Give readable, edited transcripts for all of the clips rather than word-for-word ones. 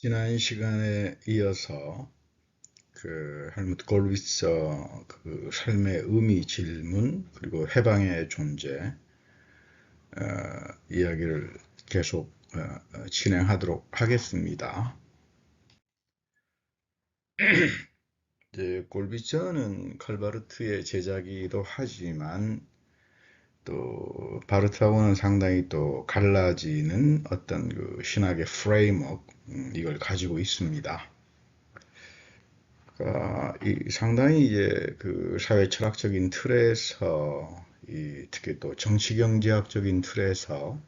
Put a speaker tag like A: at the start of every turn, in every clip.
A: 지난 시간에 이어서 헬무트 골비처 삶의 의미 질문 그리고 해방의 존재 이야기를 계속 진행하도록 하겠습니다. 이제 골비처는 칼바르트의 제자기도 하지만 또 바르트하고는 상당히 또 갈라지는 어떤 신학의 프레임워크 이걸 가지고 있습니다. 상당히 이제 사회 철학적인 틀에서 특히 또 정치 경제학적인 틀에서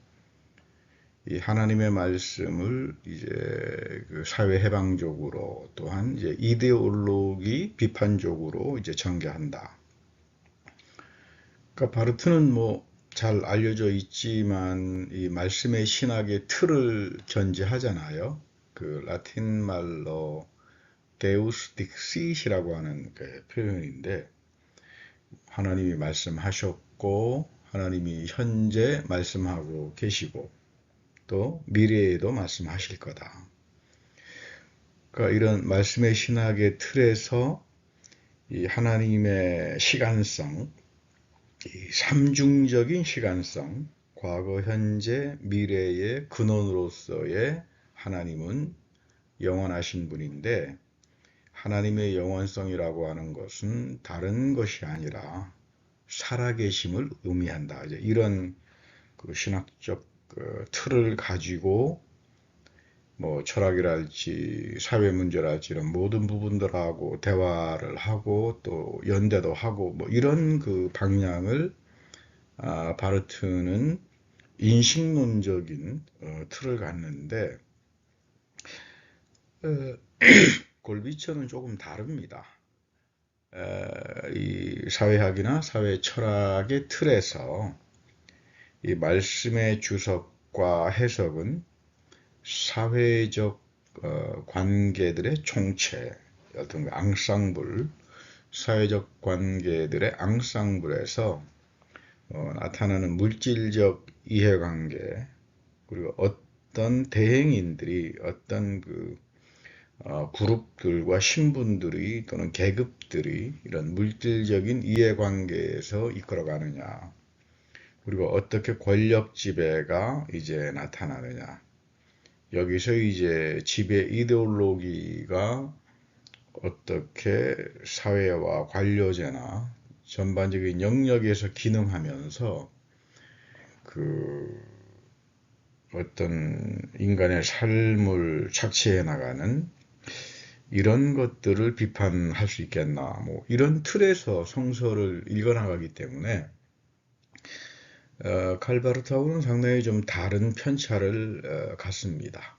A: 이 하나님의 말씀을 이제 사회 해방적으로 또한 이제 이데올로기 비판적으로 이제 전개한다. 그러니까 바르트는 뭐 잘 알려져 있지만 이 말씀의 신학의 틀을 견지하잖아요. 라틴 말로 데우스 딕시시라고 하는 표현인데 하나님이 말씀하셨고 하나님이 현재 말씀하고 계시고 또 미래에도 말씀하실 거다. 그러니까 이런 말씀의 신학의 틀에서 이 하나님의 시간성, 이 삼중적인 시간성, 과거, 현재, 미래의 근원으로서의 하나님은 영원하신 분인데 하나님의 영원성이라고 하는 것은 다른 것이 아니라 살아계심을 의미한다. 이제 이런 신학적 틀을 가지고 뭐 철학이랄지 사회 문제랄지 이런 모든 부분들하고 대화를 하고 또 연대도 하고 뭐 이런 방향을 바르트는 인식론적인 틀을 갖는데 어, 골비처는 조금 다릅니다. 이 사회학이나 사회 철학의 틀에서 이 말씀의 주석과 해석은 사회적 관계들의 총체, 어떤 앙상블, 사회적 관계들의 앙상블에서 나타나는 물질적 이해관계, 그리고 어떤 대행인들이 어떤 그룹들과 신분들이 또는 계급들이 이런 물질적인 이해관계에서 이끌어가느냐, 그리고 어떻게 권력 지배가 이제 나타나느냐. 여기서 이제 지배 이데올로기가 어떻게 사회와 관료제나 전반적인 영역에서 기능하면서 그 어떤 인간의 삶을 착취해 나가는 이런 것들을 비판할 수 있겠나. 뭐 이런 틀에서 성서를 읽어나가기 때문에 칼바르트하고는 상당히 좀 다른 편차를 갖습니다.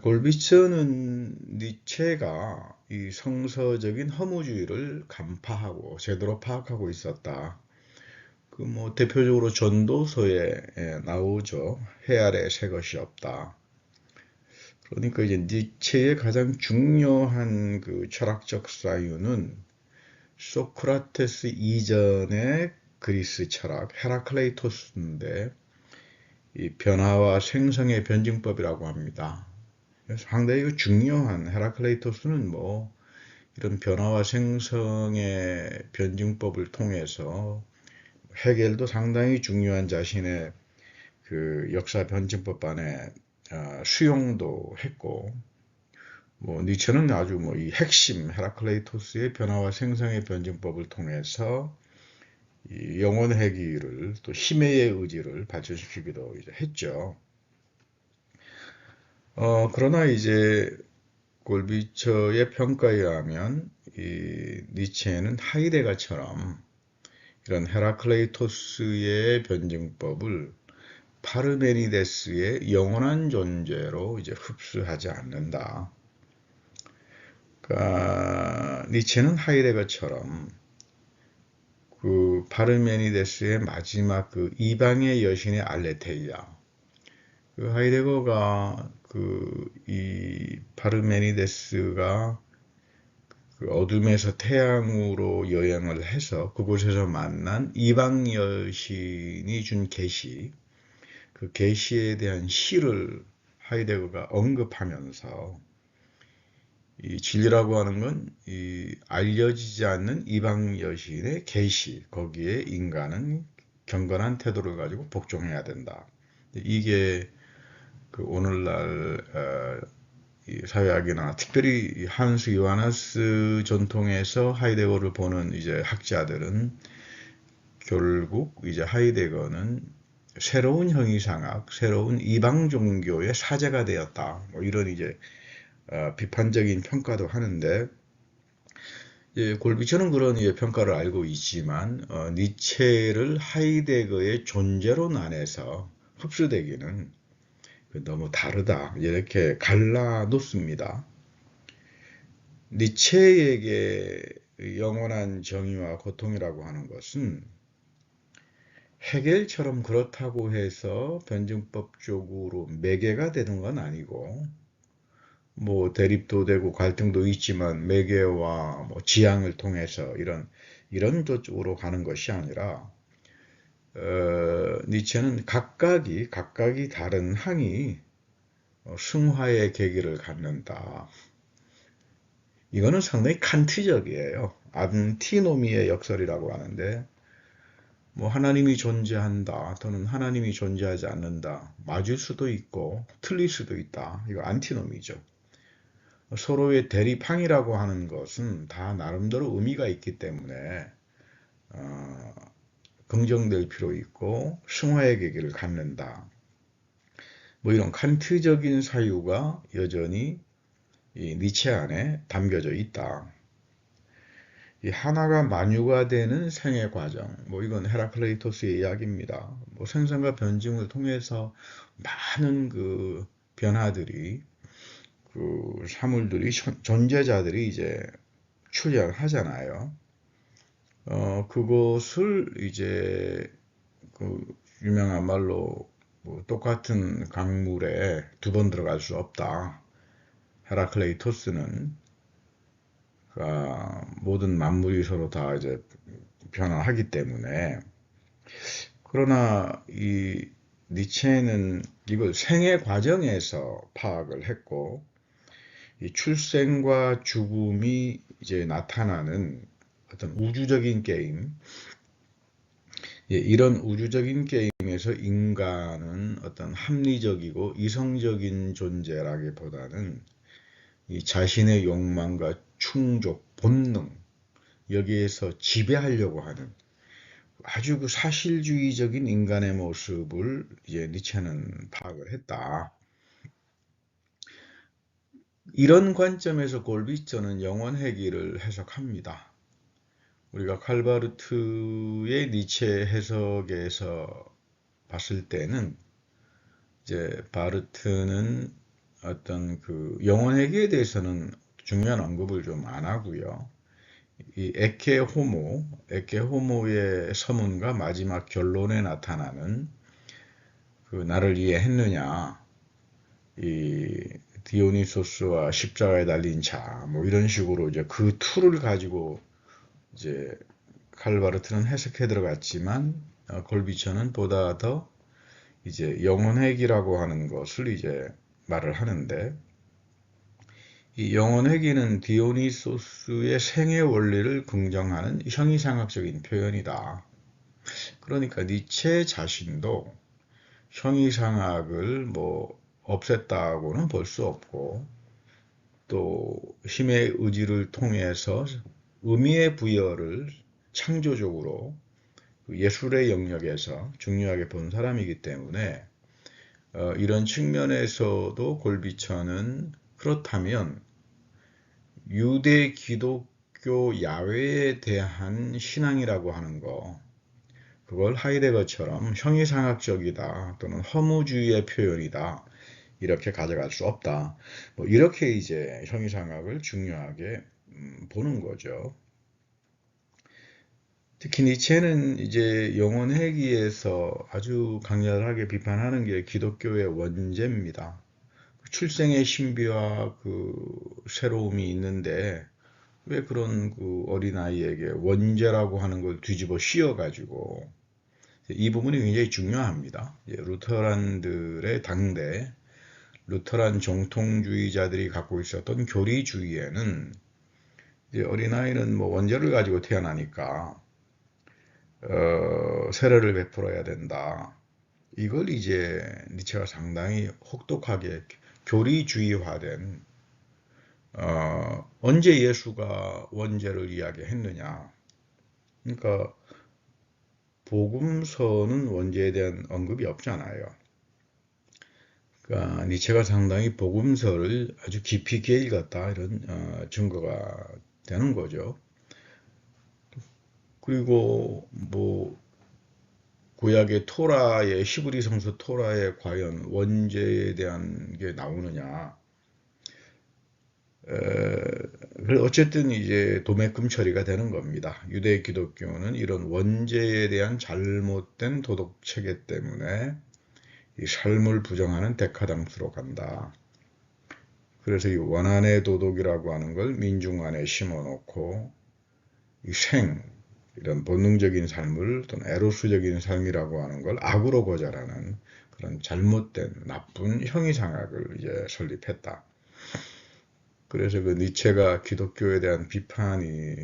A: 골비처는 니체가 이 성서적인 허무주의를 간파하고 제대로 파악하고 있었다. 뭐 대표적으로 전도서에 나오죠. 해 아래 새 것이 없다. 그러니까 이제 니체의 가장 중요한 철학적 사유는 소크라테스 이전의 그리스 철학 헤라클레이토스인데 이 변화와 생성의 변증법이라고 합니다. 그래서 상당히 중요한 헤라클레이토스는 뭐 이런 변화와 생성의 변증법을 통해서 헤겔도 상당히 중요한 자신의 역사 변증법 안에 수용도 했고 뭐 니체는 아주 뭐 이 핵심 헤라클레이토스의 변화와 생성의 변증법을 통해서 이 영혼 회귀를 또 힘의 의지를 발전시키기도 이제 했죠. 그러나 이제 골비처의 평가에 의하면 이 니체는 하이데가처럼 이런 헤라클레이토스의 변증법을 파르메니데스의 영원한 존재로 이제 흡수하지 않는다. 그러니까 니체는 하이데거처럼 파르메니데스의 마지막 이방의 여신의 알레테이아, 하이데거가 이 파르메니데스가 어둠에서 태양으로 여행을 해서 그곳에서 만난 이방 여신이 준 계시, 그 계시에 대한 시를 하이데거가 언급하면서 이 진리라고 하는 건 이 알려지지 않는 이방 여신의 계시, 거기에 인간은 경건한 태도를 가지고 복종해야 된다. 이게 그 오늘날 이 사회학이나 특별히 이 한스 요하나스 전통에서 하이데거를 보는 이제 학자들은 결국 이제 하이데거는 새로운 형이상학, 새로운 이방 종교의 사제가 되었다. 뭐 이런 이제 비판적인 평가도 하는데, 골비처는 그런 평가를 알고 있지만 니체를 하이데거의 존재론 안에서 흡수되기는 너무 다르다, 이렇게 갈라놓습니다. 니체에게 영원한 정의와 고통이라고 하는 것은 헤겔처럼 그렇다고 해서 변증법적으로 매개가 되는 건 아니고, 뭐 대립도 되고 갈등도 있지만 매개와 뭐 지향을 통해서 이런 쪽으로 가는 것이 아니라, 니체는 각각이 다른 항이 승화의 계기를 갖는다. 이거는 상당히 칸트적이에요. 안티노미의 역설이라고 하는데, 뭐 하나님이 존재한다 또는 하나님이 존재하지 않는다, 맞을 수도 있고 틀릴 수도 있다. 이거 안티노미죠. 서로의 대립항이라고 하는 것은 다 나름대로 의미가 있기 때문에 긍정될 필요 있고 승화의 계기를 갖는다. 뭐 이런 칸트적인 사유가 여전히 이 니체 안에 담겨져 있다. 이 하나가 만유가 되는 생애 과정, 뭐 이건 헤라클레이토스의 이야기입니다. 뭐 생성과 변증을 통해서 많은 그 변화들이, 그 사물들이, 존재자들이 이제 출현하잖아요. 그것을 이제 그 유명한 말로 뭐 똑같은 강물에 두 번 들어갈 수 없다. 헤라클레이토스는 모든 만물이 서로 다 이제 변화하기 때문에. 그러나 이 니체는 이걸 생애 과정에서 파악을 했고, 이 출생과 죽음이 이제 나타나는 어떤 우주적인 게임, 이런 우주적인 게임에서 인간은 어떤 합리적이고 이성적인 존재라기보다는 이 자신의 욕망과 충족, 본능, 여기에서 지배하려고 하는 아주 그 사실주의적인 인간의 모습을 이제 니체는 파악을 했다. 이런 관점에서 골비처는 영원 회귀를 해석합니다. 우리가 칼바르트의 니체 해석에서 봤을 때는 이제 바르트는 어떤 그 영원 회귀에 대해서는 중요한 언급을 좀 안 하고요. 이 에케 호모의 서문과 마지막 결론에 나타나는 그 나를 이해했느냐, 이 디오니소스와 십자가에 달린 자, 뭐 이런 식으로 이제 그 툴을 가지고 이제 칼바르트는 해석해 들어갔지만, 골비처는 보다 더 이제 영혼회귀라고 하는 것을 이제 말을 하는데, 이 영혼회귀는 디오니소스의 생애 원리를 긍정하는 형이상학적인 표현이다. 그러니까 니체 자신도 형이상학을 뭐 없앴다고는 볼 수 없고, 또 힘의 의지를 통해서 의미의 부여를 창조적으로 예술의 영역에서 중요하게 본 사람이기 때문에, 이런 측면에서도 골비처는 그렇다면 유대 기독교 야훼에 대한 신앙이라고 하는 거, 그걸 하이데거처럼 형이상학적이다 또는 허무주의의 표현이다, 이렇게 가져갈 수 없다. 뭐 이렇게 이제 형이상학을 중요하게 보는 거죠. 특히 니체는 이제 영혼회귀에서 아주 강렬하게 비판하는 게 기독교의 원죄입니다. 출생의 신비와 그 새로움이 있는데 왜 그런 그 어린아이에게 원죄라고 하는 걸 뒤집어 씌워가지고, 이 부분이 굉장히 중요합니다. 루터란들의 당대 루터란 정통주의자들이 갖고 있었던 교리주의에는 이제 어린아이는 뭐 원죄를 가지고 태어나니까 세례를 베풀어야 된다. 이걸 이제 니체가 상당히 혹독하게 교리주의화된 언제 예수가 원죄를 이야기했느냐. 그러니까 복음서는 원죄에 대한 언급이 없잖아요. 그러니까 니체가 상당히 복음서를 아주 깊이 있게 읽었다 이런 증거가 되는 거죠. 그리고 뭐 구약의 토라의 히브리 성서 토라에 과연 원죄에 대한 게 나오느냐. 어쨌든 이제 도매금 처리가 되는 겁니다. 유대 기독교는 이런 원죄에 대한 잘못된 도덕 체계 때문에 이 삶을 부정하는 데카당스로 간다. 그래서 이 원한의 도덕이라고 하는 걸 민중 안에 심어놓고 이 이런 본능적인 삶을 또는 에로스적인 삶이라고 하는 걸 악으로 거절하는 그런 잘못된 나쁜 형이상학을 이제 설립했다. 그래서 그 니체가 기독교에 대한 비판이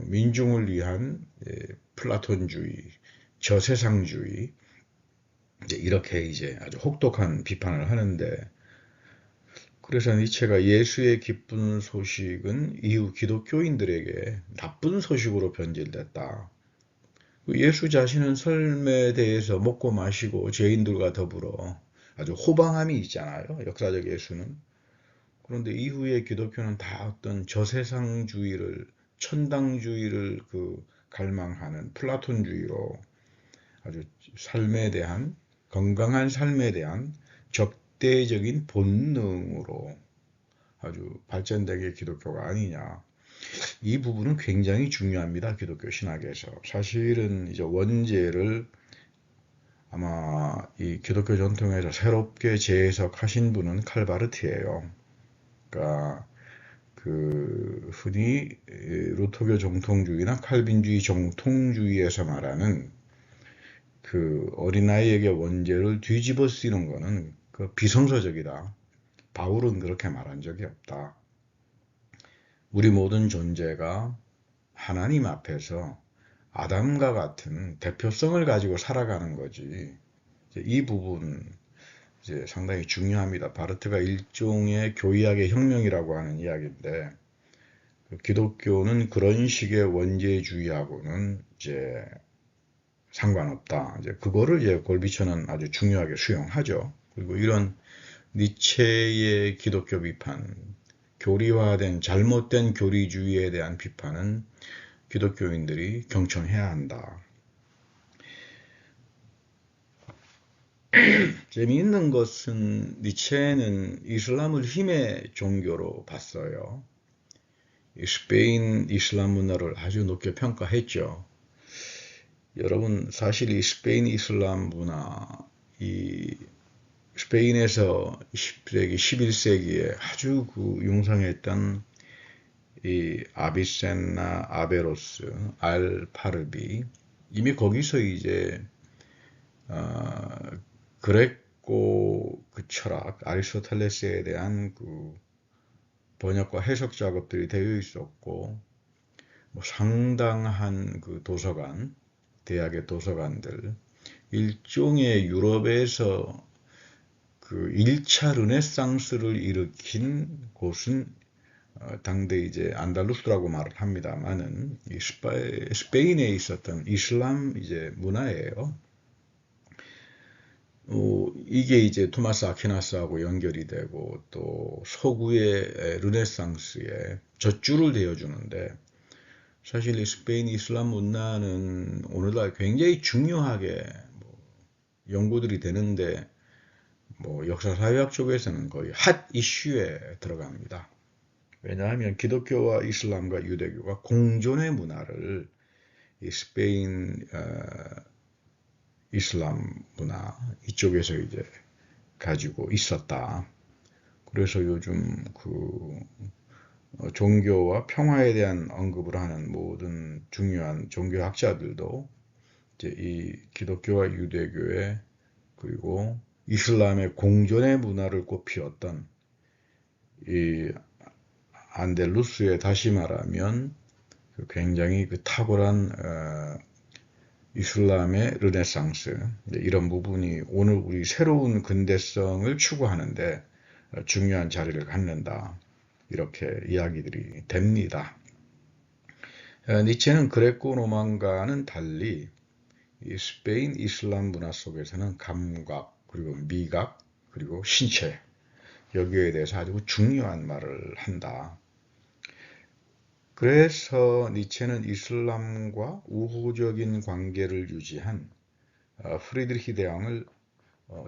A: 민중을 위한 플라톤주의, 저세상주의 이렇게 이제 아주 혹독한 비판을 하는데 그래서 니체가 예수의 기쁜 소식은 이후 기독교인들에게 나쁜 소식으로 변질됐다. 예수 자신은 삶에 대해서 먹고 마시고 죄인들과 더불어 아주 호방함이 있잖아요. 역사적 예수는. 그런데 이후에 기독교는 다 어떤 저세상주의를 천당주의를 갈망하는 플라톤주의로 아주 삶에 대한 건강한 삶에 대한 적대적인 본능으로 아주 발전되게 기독교가 아니냐. 이 부분은 굉장히 중요합니다. 기독교 신학에서. 사실은 이제 원죄를 아마 이 기독교 전통에서 새롭게 재해석하신 분은 칼바르트예요. 그러니까 흔히 루터교 정통주의나 칼빈주의 정통주의에서 말하는 어린아이에게 원죄를 뒤집어 쓰는 거는 비성서적이다. 바울은 그렇게 말한 적이 없다. 우리 모든 존재가 하나님 앞에서 아담과 같은 대표성을 가지고 살아가는 거지. 이 부분 이제 상당히 중요합니다. 바르트가 일종의 교의학의 혁명이라고 하는 이야기인데 기독교는 그런 식의 원죄주의하고는 이제 상관없다. 이제 그거를 이제 골비처는 아주 중요하게 수용하죠. 그리고 이런 니체의 기독교 비판, 교리화된 잘못된 교리주의에 대한 비판은 기독교인들이 경청해야 한다. 재미있는 것은 니체는 이슬람을 힘의 종교로 봤어요. 스페인 이슬람 문화를 아주 높게 평가했죠. 여러분 사실 이 스페인 이슬람 문화, 이 스페인에서 10세기, 11세기에 아주 융성했던 이 아비센나, 아베로스, 알파르비 이미 거기서 이제 그레코 철학, 아리스토텔레스에 대한 번역과 해석 작업들이 되어 있었고 뭐 상당한 도서관, 대학의 도서관들 일종의 유럽에서 1차 르네상스를 일으킨 곳은 당대 이제 안달루스라고 말을 합니다만은 스페인에 있었던 이슬람 이제 문화예요. 이게 이제 토마스 아퀴나스하고 연결이 되고 또 서구의 르네상스에 젖줄을 대어주는데 사실 이 스페인 이슬람 문화는 오늘날 굉장히 중요하게 연구들이 되는데 역사사회학 쪽에서는 거의 핫 이슈에 들어갑니다. 왜냐하면 기독교와 이슬람과 유대교가 공존의 문화를 이 스페인 이슬람 문화 이쪽에서 이제 가지고 있었다. 그래서 요즘 종교와 평화에 대한 언급을 하는 모든 중요한 종교학자들도 이제 이 기독교와 유대교의 그리고 이슬람의 공존의 문화를 꽃피웠던 이 안델루스에 다시 말하면 굉장히 그 탁월한 이슬람의 르네상스 이런 부분이 오늘 우리 새로운 근대성을 추구하는데 중요한 자리를 갖는다. 이렇게 이야기들이 됩니다. 니체는 그레코 로만과는 달리 이 스페인 이슬람 문화 속에서는 감각, 그리고 미각, 그리고 신체 여기에 대해서 아주 중요한 말을 한다. 그래서 니체는 이슬람과 우호적인 관계를 유지한 프리드리히 대왕을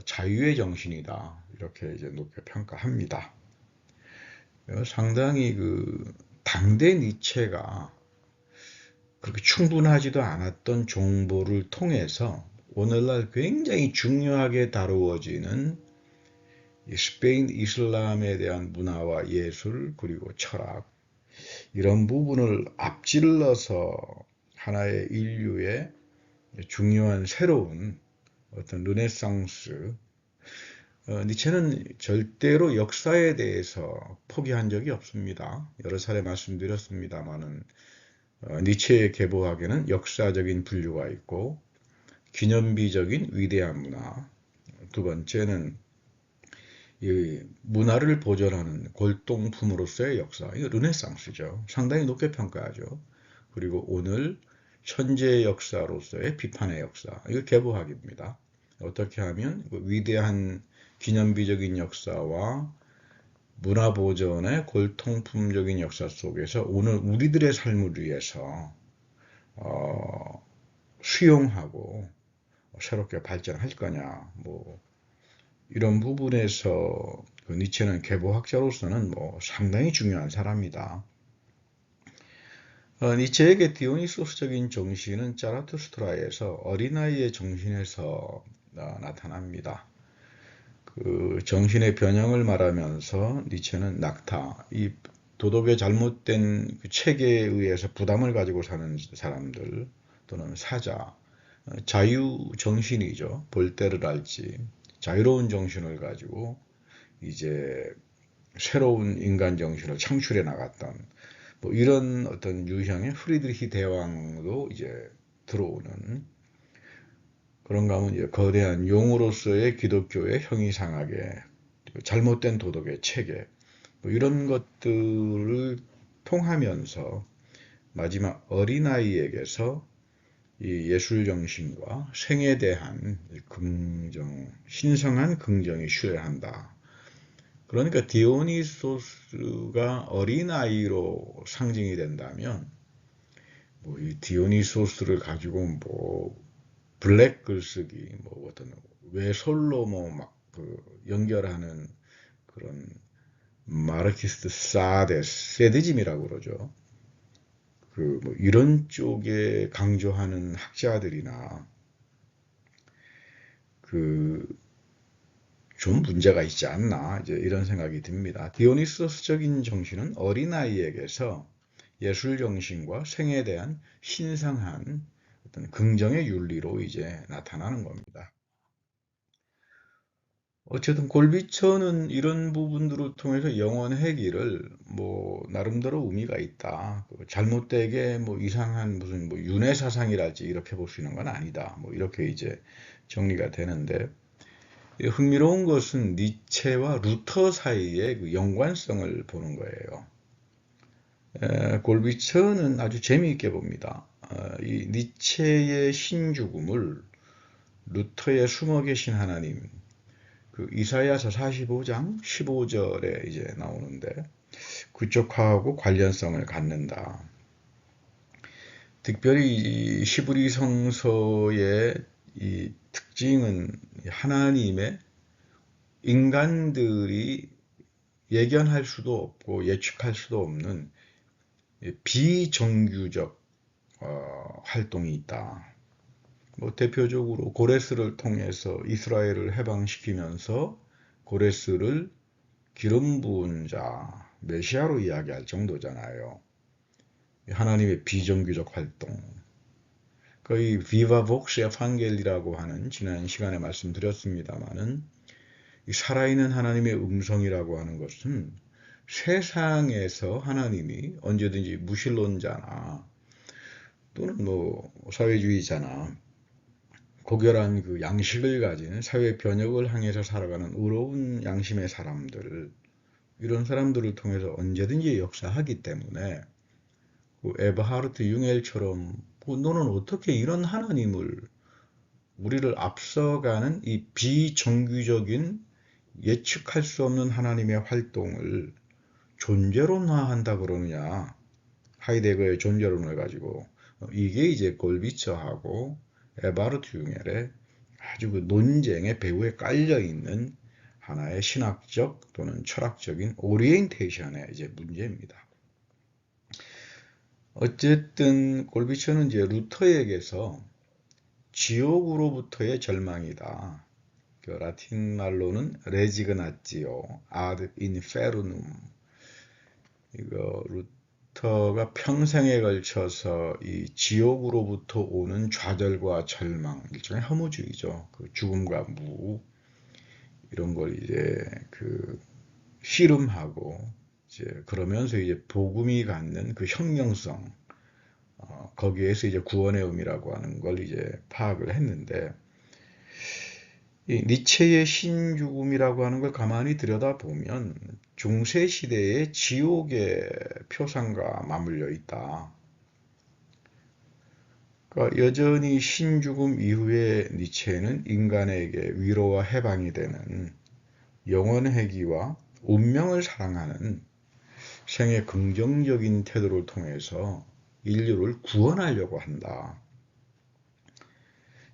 A: 자유의 정신이다 이렇게 이제 높게 평가합니다. 상당히 그 당대 니체가 그렇게 충분하지도 않았던 정보를 통해서 오늘날 굉장히 중요하게 다루어지는 스페인 이슬람에 대한 문화와 예술 그리고 철학 이런 부분을 앞질러서 하나의 인류의 중요한 새로운 어떤 르네상스 니체는 절대로 역사에 대해서 포기한 적이 없습니다. 여러 차례 말씀드렸습니다마는 니체의 계보학에는 역사적인 분류가 있고 기념비적인 위대한 문화 두 번째는 이 문화를 보존하는 골동품으로서의 역사 이거 르네상스죠. 상당히 높게 평가하죠. 그리고 오늘 현재 역사로서의 비판의 역사 이거 계보학입니다. 어떻게 하면 위대한 기념비적인 역사와 문화보존의 골통품적인 역사 속에서 오늘 우리들의 삶을 위해서 수용하고 새롭게 발전할 거냐 뭐 이런 부분에서 그 니체는 계보학자로서는 뭐 상당히 중요한 사람이다. 니체에게 디오니소스적인 정신은 자라투스트라에서 어린아이의 정신에서 나타납니다. 그 정신의 변형을 말하면서 니체는 낙타, 이 도덕의 잘못된 그 체계에 의해서 부담을 가지고 사는 사람들 또는 사자, 자유 정신이죠. 볼테르랄지 자유로운 정신을 가지고 이제 새로운 인간 정신을 창출해 나갔던 뭐 이런 어떤 유형의 프리드리히 대왕도 이제 들어오는 그런가 하면 이제 거대한 용으로서의 기독교의 형이상하게 잘못된 도덕의 체계 뭐 이런 것들을 통하면서 마지막 어린아이에게서 이 예술 정신과 생에 대한 긍정, 신성한 긍정이 쉬어한다. 그러니까 디오니소스가 어린아이로 상징이 된다면 뭐 이 디오니소스를 가지고 뭐 블랙 글쓰기 뭐 어떤 외솔로 뭐 막 그 연결하는 그런 마르키스트 사데즘이라고 그러죠. 그 뭐 이런 쪽에 강조하는 학자들이나 그 좀 문제가 있지 않나 이제 이런 생각이 듭니다. 디오니소스적인 정신은 어린아이에게서 예술 정신과 생에 대한 신성한 어떤 긍정의 윤리로 이제 나타나는 겁니다. 어쨌든 골비처는 이런 부분들을 통해서 영원 회귀를 뭐 나름대로 의미가 있다. 잘못되게 뭐 이상한 무슨 뭐 윤회 사상이랄지 이렇게 볼 수 있는 건 아니다. 뭐 이렇게 이제 정리가 되는데 흥미로운 것은 니체와 루터 사이의 그 연관성을 보는 거예요. 골비처는 아주 재미있게 봅니다. 이 니체의 신죽음을 루터의 숨어 계신 하나님, 그 이사야서 45장 15절에 이제 나오는데 그쪽하고 관련성을 갖는다. 특별히 시브리 성서의 이 특징은 하나님의 인간들이 예견할 수도 없고 예측할 수도 없는 비정규적 활동이 있다. 뭐 대표적으로 고레스를 통해서 이스라엘을 해방시키면서 고레스를 기름 부은 자, 메시아로 이야기할 정도잖아요. 하나님의 비정규적 활동. 거의 비바 복스 에반겔리라고 하는 지난 시간에 말씀드렸습니다마는 이 살아있는 하나님의 음성이라고 하는 것은 세상에서 하나님이 언제든지 무신론자나 또는 뭐 사회주의자나 고결한 그 양식을 가진 사회 변혁을 향해서 살아가는 의로운 양심의 사람들, 이런 사람들을 통해서 언제든지 역사하기 때문에 그 에버하르트 융엘처럼 너는 어떻게 이런 하나님을, 우리를 앞서가는 이 비정규적인 예측할 수 없는 하나님의 활동을 존재론화한다 그러느냐. 하이데거의 존재론을 가지고 이게 이제 골비처하고 에바르트 융엘의 아주 그 논쟁의 배후에 깔려 있는 하나의 신학적 또는 철학적인 오리엔테이션의 이제 문제입니다. 어쨌든 골비처는 이제 루터에게서 지옥으로부터의 절망이다. 그 라틴 말로는 레지그나티오 아드 인페르눔. 이거 루터가 평생에 걸쳐서 이 지옥으로부터 오는 좌절과 절망, 일종의 허무주의죠. 그 죽음과 무 이런 걸 이제 그 씨름하고 이제 그러면서 이제 복음이 갖는 그 혁명성, 거기에서 이제 구원의 의미라고 하는 걸 이제 파악을 했는데, 이 니체의 신죽음이라고 하는 걸 가만히 들여다보면 중세 시대의 지옥의 표상과 맞물려 있다. 그러니까 여전히 신죽음 이후에 니체는 인간에게 위로와 해방이 되는 영원회귀와 운명을 사랑하는 생의 긍정적인 태도를 통해서 인류를 구원하려고 한다.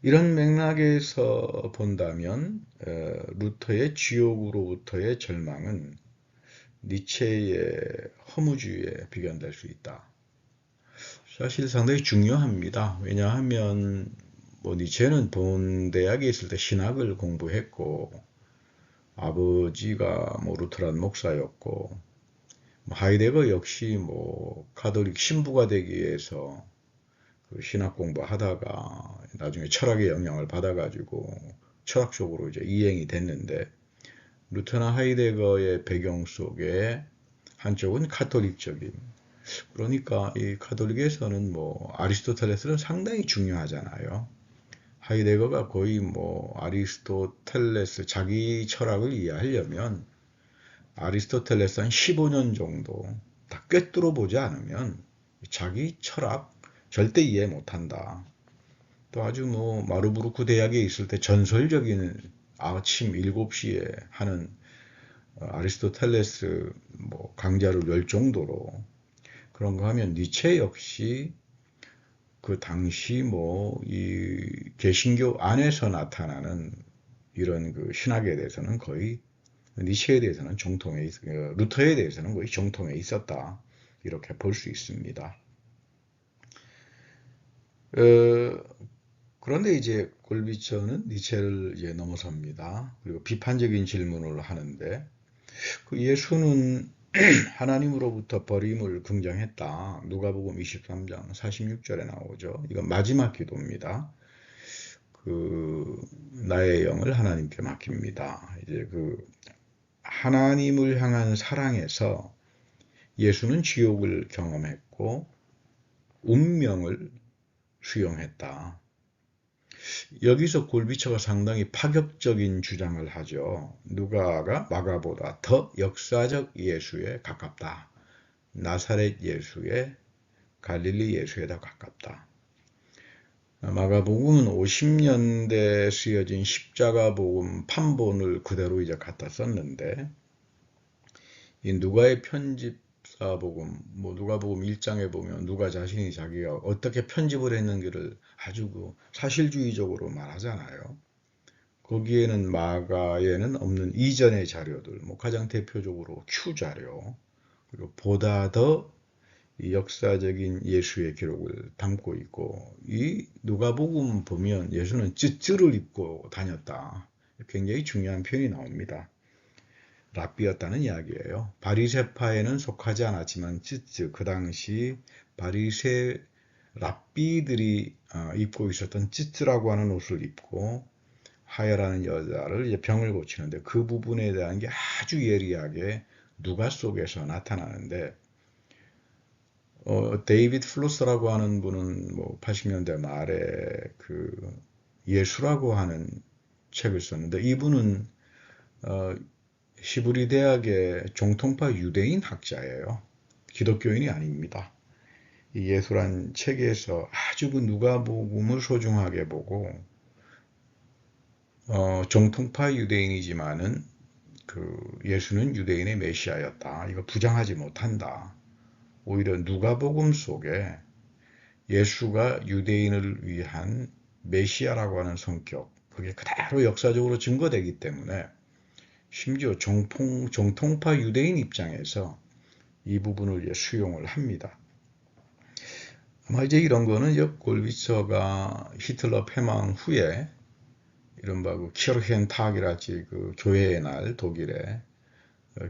A: 이런 맥락에서 본다면 루터의 지옥으로부터의 절망은 니체의 허무주의에 비견될 수 있다. 사실 상당히 중요합니다. 왜냐하면 뭐 니체는 본대학에 있을 때 신학을 공부했고 아버지가 뭐 루터란 목사였고 하이데거 역시 뭐 가톨릭 신부가 되기 위해서 그 신학 공부하다가 나중에 철학의 영향을 받아가지고 철학적으로 이제 이행이 됐는데, 루터나 하이데거의 배경 속에 한쪽은 카톨릭적인, 그러니까 이 카톨릭에서는 뭐 아리스토텔레스는 상당히 중요하잖아요. 하이데거가 거의 뭐 아리스토텔레스 자기 철학을 이해하려면 아리스토텔레스 한 15년 정도 다 꿰뚫어 보지 않으면 자기 철학 절대 이해 못한다. 또 아주 뭐 마르부르크 대학에 있을 때 전설적인 아침 7시에 하는 아리스토텔레스 뭐 강좌를 열 정도로 그런 거 하면 니체 역시 그 당시 뭐 이 개신교 안에서 나타나는 이런 그 신학에 대해서는 거의 니체에 대해서는 정통에 루터에 대해서는 거의 정통에 있었다. 이렇게 볼 수 있습니다. 그런데 이제 골비처는 니체를 이제 넘어섭니다. 그리고 비판적인 질문을 하는데, 그 예수는 하나님으로부터 버림을 긍정했다. 누가복음 23장 46절에 나오죠. 이건 마지막 기도입니다. 그 나의 영을 하나님께 맡깁니다. 이제 그 하나님을 향한 사랑에서 예수는 지옥을 경험했고 운명을 수용했다. 여기서 골비처가 상당히 파격적인 주장을 하죠. 누가가 마가보다 더 역사적 예수에 가깝다. 나사렛 예수의 갈릴리 예수에 더 가깝다. 마가복음은 50년대 쓰여진 십자가복음 판본을 그대로 이제 갖다 썼는데, 이 누가의 편집사복음, 뭐 누가복음 1장에 보면 누가 자신이 자기가 어떻게 편집을 했는지를 아주 그 사실주의적으로 말하잖아요. 거기에는 마가에는 없는 이전의 자료들, 뭐 가장 대표적으로 Q 자료, 그리고 보다 더 역사적인 예수의 기록을 담고 있고, 이 누가복음 보면 예수는 찌찌를 입고 다녔다. 굉장히 중요한 표현이 나옵니다. 랍비였다는 이야기예요. 바리새파에는 속하지 않았지만 찌찌, 그 당시 바리새 랍비들이 입고 있었던 찌찌라고 하는 옷을 입고 하여라는 여자를 이제 병을 고치는데 그 부분에 대한 게 아주 예리하게 누가 속에서 나타나는데 데이비드 플로스라고 하는 분은 뭐 80년대 말에 그 예수라고 하는 책을 썼는데 이분은 히브리 대학의 정통파 유대인 학자예요. 기독교인이 아닙니다. 이 예수란 책에서 아주 그 누가복음을 소중하게 보고 정통파 유대인이지만은 그 예수는 유대인의 메시아였다. 이거 부정하지 못한다. 오히려 누가복음 속에 예수가 유대인을 위한 메시아라고 하는 성격, 그게 그대로 역사적으로 증거되기 때문에 심지어 정통파 유대인 입장에서 이 부분을 이제 수용을 합니다. 아마 이제 이런 거는 골비처가 히틀러 패망 후에 이른바 그 키르헨탁이랄지 그 교회의 날 독일에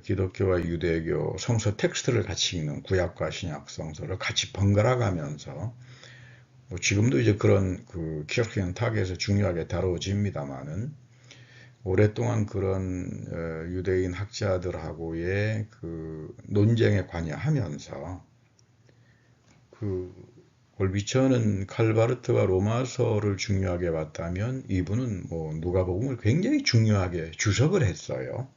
A: 기독교와 유대교 성서 텍스트를 같이 읽는 구약과 신약 성서를 같이 번갈아 가면서 뭐 지금도 이제 그런 그 키르헨탁에서 중요하게 다뤄집니다만은 오랫동안 그런 유대인 학자들하고의 그 논쟁에 관여하면서 그 골비처는 칼바르트가 로마서를 중요하게 봤다면 이분은 뭐 누가복음을 굉장히 중요하게 주석을 했어요.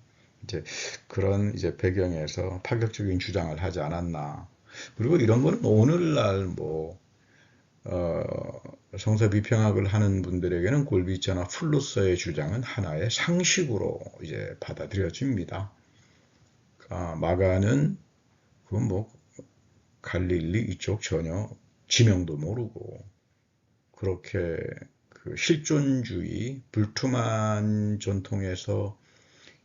A: 이제 그런 이제 배경에서 파격적인 주장을 하지 않았나. 그리고 이런 거는 오늘날 뭐 성서 비평학을 하는 분들에게는 골비처나 플루서의 주장은 하나의 상식으로 이제 받아들여집니다. 마가는 그건 뭐 갈릴리 이쪽 전혀 지명도 모르고 그렇게 그 실존주의 불투만 전통에서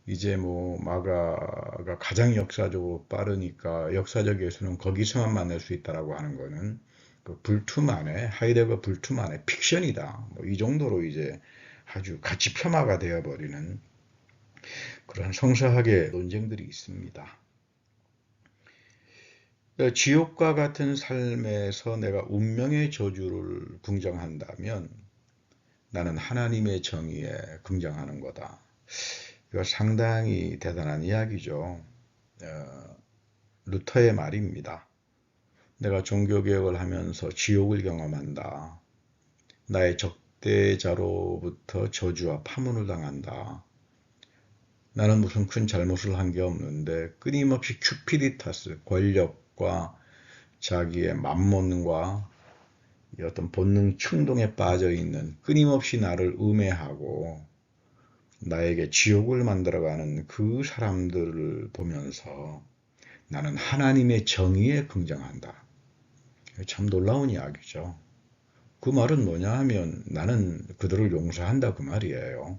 A: 이제 뭐 마가가 가장 역사적으로 빠르니까 역사적 예수는 거기서만 만날 수 있다라고 하는 거는 그 불투만의 하이데거 불투만의 픽션이다. 뭐 이 정도로 이제 아주 가치 폄하가 되어버리는 그런 성서학의 논쟁들이 있습니다. 지옥과 같은 삶에서 내가 운명의 저주를 긍정한다면 나는 하나님의 정의에 긍정하는 거다. 이거 상당히 대단한 이야기죠. 루터의 말입니다. 내가 종교개혁을 하면서 지옥을 경험한다. 나의 적대자로부터 저주와 파문을 당한다. 나는 무슨 큰 잘못을 한 게 없는데 끊임없이 큐피디타스, 권력과 자기의 맘몬과 어떤 본능 충동에 빠져 있는 끊임없이 나를 음해하고 나에게 지옥을 만들어가는 그 사람들을 보면서 나는 하나님의 정의에 긍정한다. 참 놀라운 이야기죠. 그 말은 뭐냐 하면 나는 그들을 용서한다 그 말이에요.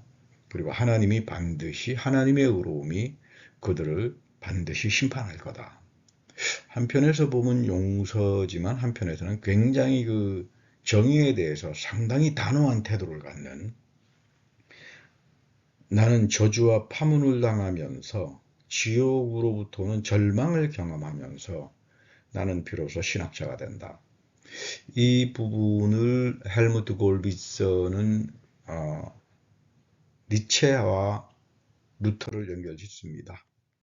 A: 그리고 하나님이 반드시 하나님의 의로움이 그들을 반드시 심판할 거다. 한편에서 보면 용서지만 한편에서는 굉장히 그 정의에 대해서 상당히 단호한 태도를 갖는 나는 저주와 파문을 당하면서 지옥으로부터는 절망을 경험하면서 나는 비로소 신학자가 된다. 이 부분을 헬무트 골비서는 니체와 루터를 연결짓습니다.